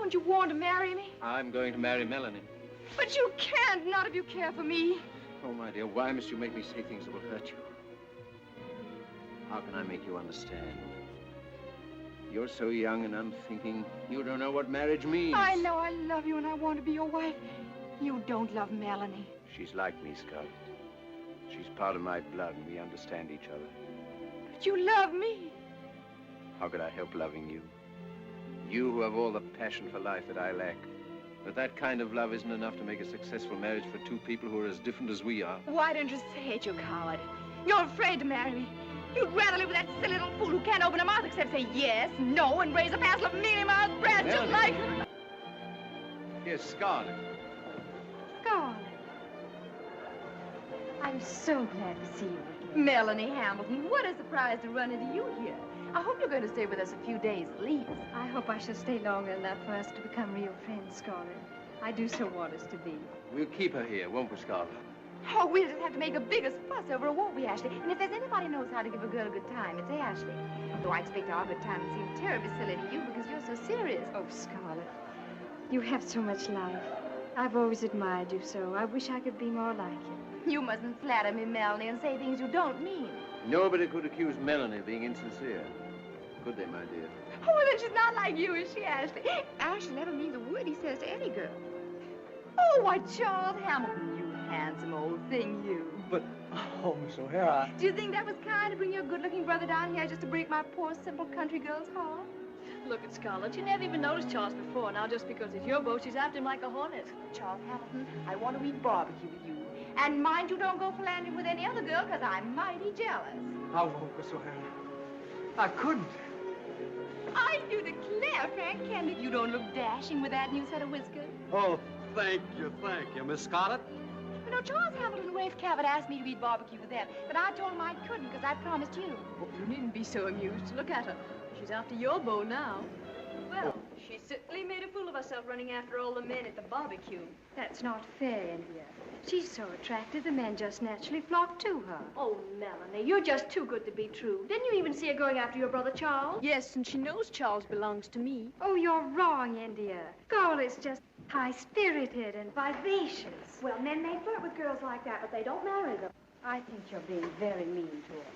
Haven't you warned to marry me? I'm going to marry Melanie. But you can't, not if you care for me. Oh, my dear, why must you make me say things that will hurt you? How can I make you understand? You're so young and unthinking. You don't know what marriage means. I know I love you and I want to be your wife. You don't love Melanie. She's like me, Scarlett. She's part of my blood and we understand each other. But you love me. How could I help loving you? You who have all the passion for life that I lack. But that kind of love isn't enough to make a successful marriage for two people who are as different as we are. Why don't you say it, you coward? You're afraid to marry me. You'd rather live with that silly little fool who can't open her mouth except say yes, no, and raise a passel of mealy-mouthed brats just like her. Here's Scarlett. Scarlett. I'm so glad to see you again. Melanie Hamilton, what a surprise to run into you here. I hope you're going to stay with us a few days at least. I hope I shall stay longer enough for us to become real friends, Scarlett. I do so want us to be. We'll keep her here, won't we, Scarlett? Oh, we'll just have to make the biggest fuss over her, won't we, Ashley? And if there's anybody knows how to give a girl a good time, it's Ashley. Though I expect our good time to seem terribly silly to you because you're so serious. Oh, Scarlett, you have so much life. I've always admired you so. I wish I could be more like you. You mustn't flatter me, Melanie, and say things you don't mean. Nobody could accuse Melanie of being insincere. Could they, my dear? Oh, well, then she's not like you, is she, Ashley? Ashley never means a word he says to any girl. Oh, why, Charles Hamilton, you handsome old thing, you. But, oh, Miss O'Hara. Do you think that was kind to bring your good-looking brother down here just to break my poor, simple country girl's heart? Look at Scarlett. You never even noticed Charles before. Now, just because it's your boat, she's after him like a hornet. Charles Hamilton, I want to eat barbecue with you. And mind you don't go philandering with any other girl, because I'm mighty jealous. I won't, Miss O'Hara. I couldn't. I do declare, Frank Kennedy, you don't look dashing with that new set of whiskers. Oh, thank you, Miss Scarlett. You know, Charles Hamilton and Rafe Cabot asked me to eat barbecue with them, but I told them I couldn't because I promised you. Oh, you needn't be so amused. Look at her. She's after your beau now. Well, she certainly made a fool of herself running after all the men at the barbecue. That's not fair, India. She's so attractive, the men just naturally flock to her. Oh, Melanie, you're just too good to be true. Didn't you even see her going after your brother Charles? Yes, and she knows Charles belongs to me. Oh, you're wrong, India. Scarlett's just high-spirited and vivacious. Well, men may flirt with girls like that, but they don't marry them. I think you're being very mean to her.